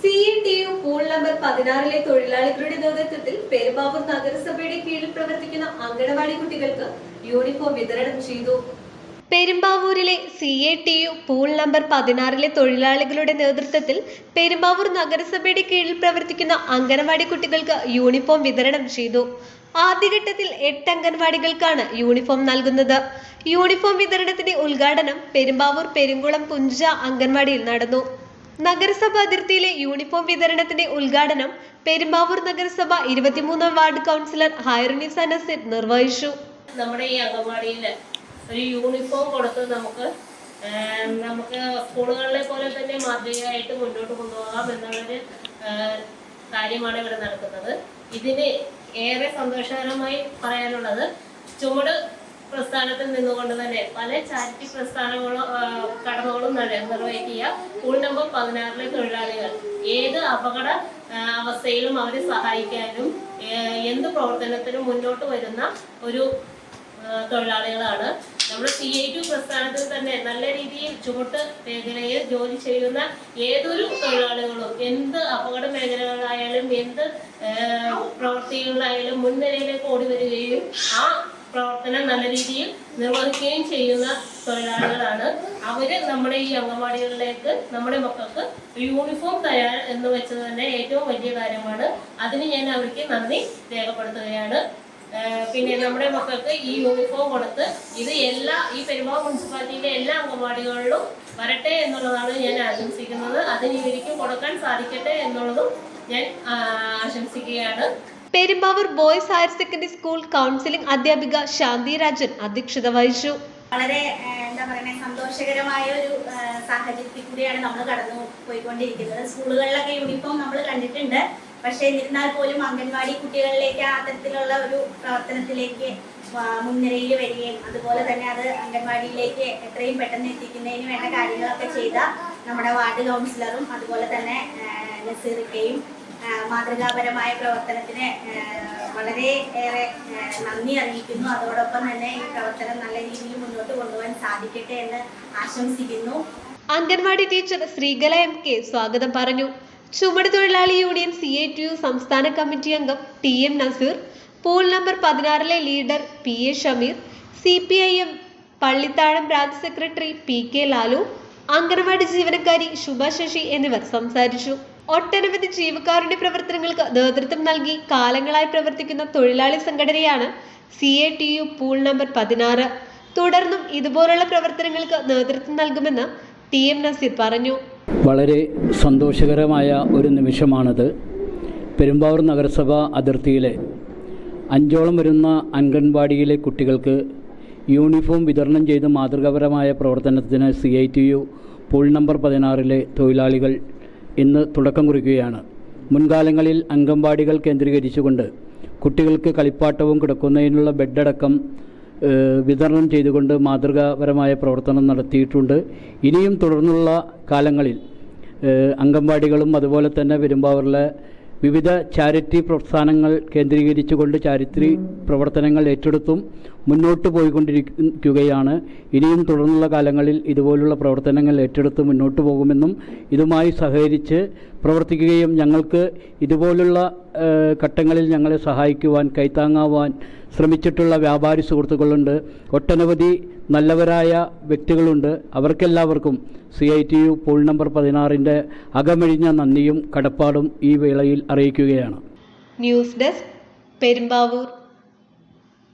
CATU pool number 16 തൊഴിലാളികളുടെ നേതൃത്വത്തിൽ പെരുമ്പാവൂർ നഗരസഭയുടെ കീഴിൽ പ്രവർത്തിക്കുന്ന അംഗനവാടി കുട്ടികൾക്ക് യൂണിഫോം വിതരണം ചെയ്തു. പെരുമ്പാവൂരിലെ CATU പൂൾ നമ്പർ 16 തൊഴിലാളികളുടെ നേതൃത്വത്തിൽ പെരുമ്പാവൂർ നഗരസഭയുടെ കീഴിൽ പ്രവർത്തിക്കുന്ന അംഗനവാടി കുട്ടികൾക്ക് യൂണിഫോം വിതരണം ചെയ്തു. ആദ്യഘട്ടത്തിൽ 8 അംഗൻവാടികൾക്കാണ് യൂണിഫോം നൽകുന്നത്. യൂണിഫോം വിതരണത്തിന്റെ ഉദ്ഘാടനം പെരുമ്പാവൂർ പെരുങ്കുളം പുഞ്ച അംഗൻവാടിയിൽ നടന്നു. നഗരസഭ അതിർത്തിയിലെ യൂണിഫോം വിതരണത്തിന്റെ ഉദ്ഘാടനം പെരുമ്പാവൂർ നഗരസഭ 23 വാർഡ് കൗൺസിലർ ഹൈറുനിസ നസീർ നിർവഹിച്ചു. നമ്മുടെ ഈ അംഗൻവാടിയിൽ ഒരു യൂണിഫോം കൊടുത്ത് നമുക്ക് സ്കൂളുകളിലെ പോലെ തന്നെ മാതൃകയായിട്ട് മുന്നോട്ട് കൊണ്ടുപോകാം എന്നുള്ളൊരു കാര്യമാണ് ഇവിടെ നടക്കുന്നത്. ഇതിന് ഏറെ സന്തോഷകരമായി പറയാനുള്ളത്, ചുമട് പ്രസ്ഥാനത്തിൽ നിന്നുകൊണ്ട് തന്നെ പല ചാരിറ്റി പ്രസ്ഥാനങ്ങളും കടമകളും നിർവഹിക്കുക പൂൾ നമ്പർ 16 തൊഴിലാളികൾ ഏത് അപകട അവസ്ഥയിലും അവരെ സഹായിക്കാനും എന്ത് പ്രവർത്തനത്തിനും മുന്നോട്ട് വരുന്ന ഒരു തൊഴിലാളികളാണ്. നമ്മുടെ CATU പ്രസ്ഥാനത്തിൽ തന്നെ നല്ല രീതിയിൽ ചുമട്ട് മേഖലയിൽ ജോലി ചെയ്യുന്ന ഏതൊരു തൊഴിലാളികളും എന്ത് അപകട മേഖലകളായാലും എന്ത് പ്രവൃത്തികളിലായാലും മുൻനിരയിലേക്ക് ഓടി വരികയും ആ പ്രവർത്തനം നല്ല രീതിയിൽ നിർവഹിക്കുകയും ചെയ്യുന്ന തൊഴിലാളികളാണ്. അവര് നമ്മുടെ ഈ അംഗൻവാടികളിലേക്ക് നമ്മുടെ മക്കൾക്ക് യൂണിഫോം തയ്യാർ എന്ന് വെച്ചത് തന്നെ ഏറ്റവും വലിയ കാര്യമാണ്. അതിന് ഞാൻ അവർക്ക് നന്ദി രേഖപ്പെടുത്തുകയാണ്. പിന്നെ നമ്മുടെ മക്കൾക്ക് ഈ യൂണിഫോം കൊടുത്ത് ഇത് ഈ പെരുമ്പാവൂർ മുനിസിപ്പാലിറ്റിയിലെ എല്ലാ അംഗൻവാടികളിലും വരട്ടെ എന്നുള്ളതാണ് ഞാൻ ആശംസിക്കുന്നത്. അതിന് ഇവർക്ക് കൊടുക്കാൻ സാധിക്കട്ടെ എന്നുള്ളതും ഞാൻ ആശംസിക്കുകയാണ്. Perumbavoor boys higher secondary school counselling അധ്യാപിക ശാന്തി രാജൻ അധ്യക്ഷത വഹിച്ചു. വളരെ സന്തോഷകരമായ ഒരു സാഹചര്യത്തിൽ കൂടിയാണ് നമ്മൾ കടന്നു പോയിക്കൊണ്ടിരിക്കുന്നത്. സ്കൂളുകളിലൊക്കെ യൂണിഫോം നമ്മൾ കണ്ടിട്ടുണ്ട്. പക്ഷേ എന്നിരുന്നാൽ പോലും അംഗൻവാടി കുട്ടികളിലേക്ക് അത്തരത്തിലുള്ള ഒരു പ്രവർത്തനത്തിലേക്ക് മുൻനിരയിൽ വരികയും അതുപോലെ തന്നെ അത് അംഗൻവാടിയിലേക്ക് എത്രയും പെട്ടെന്ന് എത്തിക്കുന്നതിന് വേണ്ട കാര്യങ്ങളൊക്കെ ചെയ്ത നമ്മുടെ വാർഡ് കൗൺസിലറും അതുപോലെ തന്നെ നസീറിക്കയും മാതൃകാപരമായ പ്രവർത്തനത്തിന് വളരെ ഏറെ നന്ദി അറിയിക്കുന്നു. അതോടൊപ്പം തന്നെ ഈ പ്രവർത്തനം നല്ല രീതിയിൽ മുന്നോട്ട് കൊണ്ടുപോകാൻ സാധിക്കട്ടെ എന്ന് ആശംസിക്കുന്നു. അംഗൻവാടി ടീച്ചർ ശ്രീകല MK സ്വാഗതം പറഞ്ഞു. ചുമട് തൊഴിലാളി യൂണിയൻ CATU സംസ്ഥാന കമ്മിറ്റി അംഗം TM Naseer, pool number 16 leader PA Shameer, CPIM Pallithazham branch secretary PK Lalu, anganwadi ജീവനക്കാരി ശുഭ ശശി എന്നിവർ സംസാരിച്ചു. ഒട്ടനവധി ജീവകാരുണ്യ പ്രവർത്തനങ്ങൾക്ക് നേതൃത്വം നൽകി കാലങ്ങളായി പ്രവർത്തിക്കുന്ന തൊഴിലാളി സംഘടനയാണ് CATU പൂൾ നമ്പർ 16. തുടർന്നും ഇതുപോലുള്ള പ്രവർത്തനങ്ങൾക്ക് നേതൃത്വം നൽകുമെന്ന് TM നസീർ പറഞ്ഞു. വളരെ സന്തോഷകരമായ ഒരു നിമിഷമാണത്. പെരുമ്പാവൂർ നഗരസഭ അതിർത്തിയിലെ 5ഓളം വരുന്ന അംഗൻവാടിയിലെ കുട്ടികൾക്ക് യൂണിഫോം വിതരണം ചെയ്ത് മാതൃകാപരമായ പ്രവർത്തനത്തിന് CATU പൂൾ നമ്പർ 16 തൊഴിലാളികൾ ഇന്ന് തുടക്കം കുറിക്കുകയാണ്. മുൻകാലങ്ങളിൽ അംഗൻവാടികൾ കേന്ദ്രീകരിച്ചുകൊണ്ട് കുട്ടികൾക്ക് കളിപ്പാട്ടവും കിടക്കുന്നതിനുള്ള ബെഡടക്കം വിതരണം ചെയ്തുകൊണ്ട് മാതൃകാപരമായ പ്രവർത്തനം നടത്തിയിട്ടുണ്ട്. ഇനിയും തുടർന്നുള്ള കാലങ്ങളിൽ അംഗൻവാടികളും അതുപോലെ തന്നെ പെരുമ്പാവൂരിലെ വിവിധ ചാരിറ്റി പ്രസ്ഥാനങ്ങൾ കേന്ദ്രീകരിച്ചുകൊണ്ട് ചാരിറ്റി പ്രവർത്തനങ്ങൾ ഏറ്റെടുത്തും മുന്നോട്ട് പോയിക്കൊണ്ടിരിക്കുകയാണ്. ഇനിയും തുടർന്നുള്ള കാലങ്ങളിൽ ഇതുപോലുള്ള പ്രവർത്തനങ്ങൾ ഏറ്റെടുത്ത് മുന്നോട്ട് പോകുമെന്നും ഇതുമായി സഹകരിച്ച് പ്രവർത്തിക്കുകയും ഞങ്ങൾക്ക് ഇതുപോലുള്ള ഘട്ടങ്ങളിൽ ഞങ്ങളെ സഹായിക്കുവാൻ കൈത്താങ്ങാവാൻ ശ്രമിച്ചിട്ടുള്ള വ്യാപാരി സുഹൃത്തുക്കളുണ്ട്. ഒട്ടനവധി നല്ലവരായ വ്യക്തികളുണ്ട്. അവർക്കെല്ലാവർക്കും CATU പൂൾ നമ്പർ 16 അകമഴിഞ്ഞ നന്ദിയും കടപ്പാടും ഈ വേളയിൽ അറിയിക്കുകയാണ്. News desk Perumbavoor.